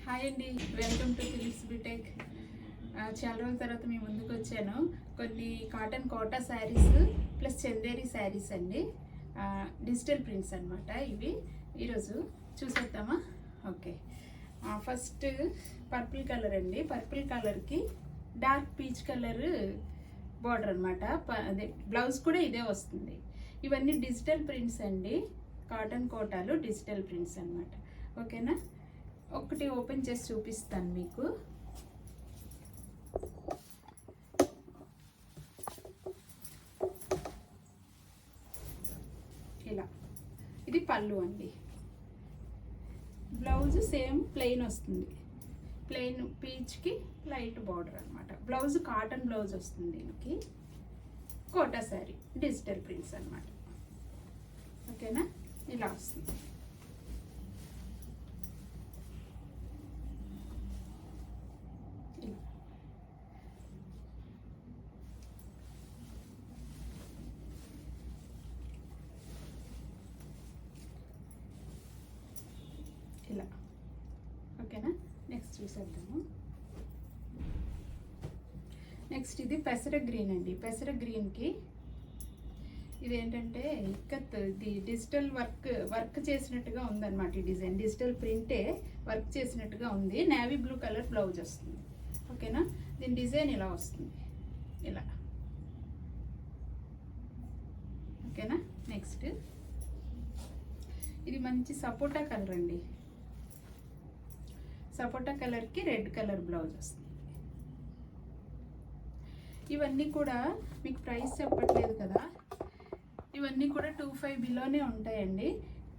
Hi అండి, welcome to Philips BTech. చాలా రోజుల తర్వాత మీ ముందుకు వచ్చాను. కొన్ని cotton Kota saris plus Chanderi saris అండి, డిజిటల్ ప్రింట్స్ అనమాట. ఇవి ఈరోజు చూసేద్దామా? ఓకే, ఫస్ట్ పర్పుల్ కలర్ అండి. పర్పుల్ కలర్కి డార్క్ పీచ్ కలర్ బార్డర్ అనమాట. అదే బ్లౌజ్ కూడా ఇదే వస్తుంది. ఇవన్నీ డిజిటల్ ప్రింట్స్ అండి, కాటన్ కోటాలు డిజిటల్ ప్రింట్స్ అనమాట. ఓకేనా? ఒకటి ఓపెన్ చేసి చూపిస్తాను మీకు. ఇలా ఇది పళ్ళు అండి. బ్లౌజ్ సేమ్ ప్లెయిన్ వస్తుంది. ప్లెయిన్ పీచ్కి లైట్ బార్డర్ అనమాట. బ్లౌజ్ కాటన్ బ్లౌజ్ వస్తుంది. దీనికి కోటా శారీ డిజిటల్ ప్రింట్స్ అనమాట. ఓకేనా? ఇలా వస్తుంది. ఇలా ఓకేనా? నెక్స్ట్ చూసేద్దాము. నెక్స్ట్ ఇది పెసర గ్రీన్ అండి. పెసర గ్రీన్కి ఇదేంటంటే ఇక్కత్, ఇది డిజిటల్ వర్క్ చేసినట్టుగా ఉందన్నమాట. ఈ డిజైన్ డిజిటల్ ప్రింటే వర్క్ చేసినట్టుగా ఉంది. నేవీ బ్లూ కలర్ బ్లౌజ్ వస్తుంది. ఓకేనా? దీని డిజైన్ ఇలా వస్తుంది, ఇలా. ఓకేనా? నెక్స్ట్ ఇది మంచి సపోటా కలర్ అండి. సపోటా కలర్కి రెడ్ కలర్ బ్లౌజ్ వస్తుంది. ఇవన్నీ కూడా మీకు ప్రైస్ చెప్పట్లేదు కదా, ఇవన్నీ కూడా 25 బిలోనే ఉంటాయండి.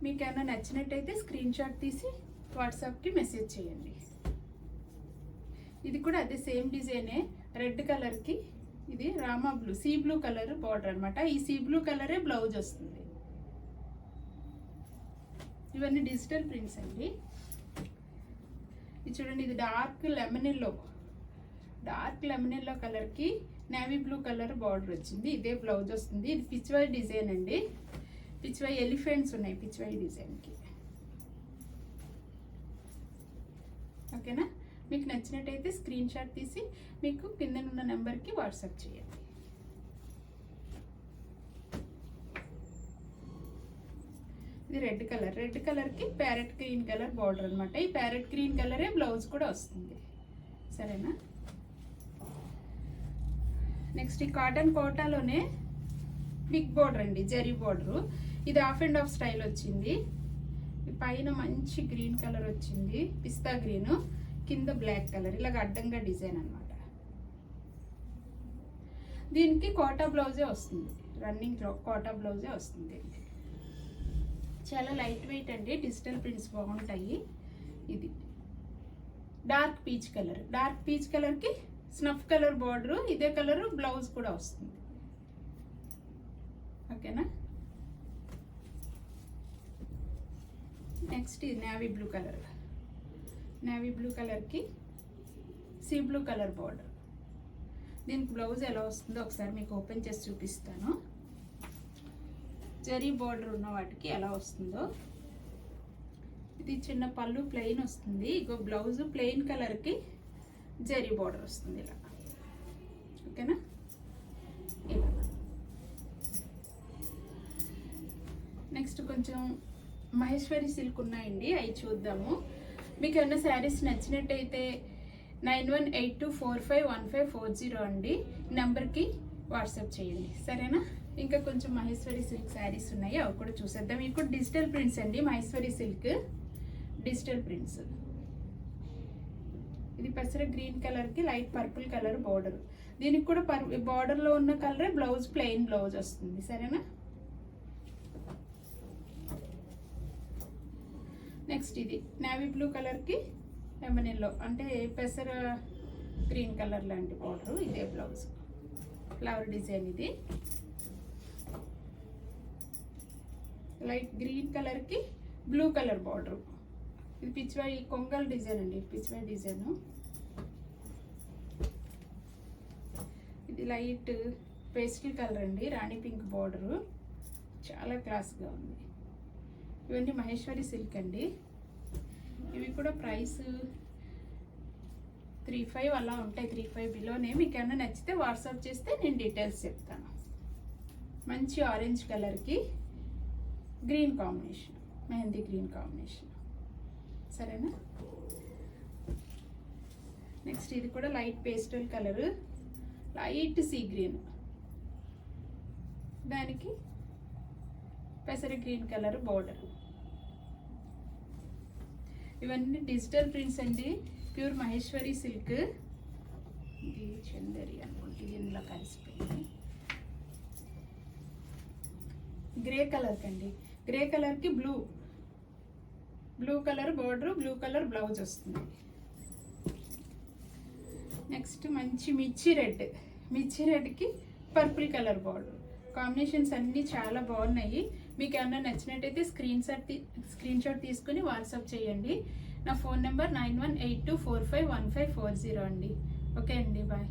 మీకు ఏమైనా నచ్చినట్టయితే స్క్రీన్ షాట్ తీసి వాట్సాప్కి మెసేజ్ చేయండి. ఇది కూడా అదే సేమ్ డిజైనే. రెడ్ కలర్కి ఇది Rama blue, sea blue colour border అనమాట. ఈ సీ బ్లూ కలరే బ్లౌజ్ వస్తుంది. ఇవన్నీ డిజిటల్ ప్రింట్స్ అండి. ఇది చూడండి, ఇది డార్క్ లెమన్ ఎల్లో కలర్కి నేవీ బ్లూ కలర్ బార్డర్ వచ్చింది. ఇదే బ్లౌజ్ వస్తుంది. ఇది పిచ్వై డిజైన్ అండి. పిచ్వై ఎలిఫెంట్స్ ఉన్నాయి పిచ్వై డిజైన్కి. ఓకేనా? మీకు నచ్చినట్టయితే స్క్రీన్ షాట్ తీసి మీకు కిందనున్న నెంబర్కి వాట్సాప్ చేయండి. ఇది రెడ్ కలర్కి ప్యారెట్ గ్రీన్ కలర్ బార్డర్ అనమాట. ఈ ప్యారెట్ గ్రీన్ కలరే బ్లౌజ్ కూడా వస్తుంది. సరేనా? నెక్స్ట్ ఈ కాటన్ కోటాలోనే బిగ్ బార్డర్ అండి, జరీ బార్డరు. ఇది హాఫ్ అండ్ హాఫ్ స్టైల్ వచ్చింది. పైన మంచి గ్రీన్ కలర్ వచ్చింది, పిస్తా గ్రీన్, కింద బ్లాక్ కలర్, ఇలాగ అడ్డంగా డిజైన్ అనమాట. దీనికి కోటా బ్లౌజే వస్తుంది, రన్నింగ్ కోటా బ్లౌజే వస్తుంది. చాలా లైట్ వెయిట్ అండి, డిజిటల్ ప్రింట్స్ బాగుంటాయి. ఇది డార్క్ పీచ్ కలర్కి స్నఫ్ కలర్ బార్డరు, ఇదే కలర్ బ్లౌజ్ కూడా వస్తుంది. ఓకేనా? నెక్స్ట్ ఇది నేవీ బ్లూ కలర్కి సీ బ్లూ కలర్ బార్డర్. దీనికి బ్లౌజ్ ఎలా వస్తుందో ఒకసారి మీకు ఓపెన్ చేసి చూపిస్తాను. జరీ బార్డర్ ఉన్న వాటికి ఎలా వస్తుందో. ఇది చిన్న పళ్ళు ప్లెయిన్ వస్తుంది. ఇగో బ్లౌజ్ ప్లెయిన్ కలర్కి జరీ బార్డర్ వస్తుంది, ఇలా. ఓకేనా? ఇలా. నెక్స్ట్ కొంచెం మహేశ్వరి సిల్క్ ఉన్నాయండి, అవి చూద్దాము. మీకు ఏమైనా శారీస్ నచ్చినట్టయితే 9182451540 అండి, నెంబర్కి వాట్సాప్ చేయండి. సరేనా? ఇంకా కొంచెం మహేశ్వరి సిల్క్ శారీస్ ఉన్నాయి, అవి కూడా చూసేద్దాం. ఇవి కూడా డిజిటల్ ప్రింట్స్ అండి. Maheshwari silk digital prints. ఇది పెసర గ్రీన్ కలర్కి లైట్ పర్పుల్ కలర్ బార్డర్. దీనికి కూడా బార్డర్లో ఉన్న కలరే బ్లౌజ్, ప్లెయిన్ బ్లౌజ్ వస్తుంది. సరేనా? నెక్స్ట్ ఇది నేవీ బ్లూ కలర్కి లెమన్ ఎల్లో, అంటే పెసర గ్రీన్ కలర్ లాంటి బార్డరు, ఇదే బ్లౌజ్, ఫ్లవర్ డిజైన్. ఇది లైట్ గ్రీన్ కలర్కి బ్లూ కలర్ బార్డర్. ఇది పిచ్వై కొంగల్ డిజైన్ అండి, పిచ్వై డిజైన్. ఇది లైట్ పేస్టల్ కలర్ అండి, రాణి పింక్ బార్డరు, చాలా క్లాస్గా ఉంది. ఇవన్నీ మహేశ్వరి సిల్క్ అండి. ఇవి కూడా ప్రైస్ 3,500 అలా ఉంటాయి, 3,500 బిలోనే. మీకు ఏమైనా నచ్చితే వాట్సాప్ చేస్తే నేను డీటెయిల్స్ చెప్తాను. మంచి ఆరెంజ్ కలర్కి green combination, mehndi green combination, సరేనా. నెక్స్ట్ ఇది కూడా light pastel colour, light sea green, దానికి పెసర గ్రీన్ కలర్ బోర్డర్. ఇవన్నీ డిజిటల్ ప్రింట్స్ అండి, ప్యూర్ మహేశ్వరి సిల్క్. ఇది చందేరి అనుకుంటే ఇందులో కలిసిపోయింది. గ్రే కలర్కి అండి, గ్రే కలర్కి blue colour border, blue colour blouse వస్తుంది. నెక్స్ట్ మంచి మిర్చి రెడ్కి పర్పుల్ కలర్ బోర్డర్. కాంబినేషన్స్ అన్నీ చాలా బాగున్నాయి. మీకు ఏమన్నా నచ్చినట్టయితే స్క్రీన్ షాట్ తీసుకుని వాట్సాప్ చేయండి. నా ఫోన్ నెంబర్ 9182451540 అండి. ఓకే అండి, బాయ్.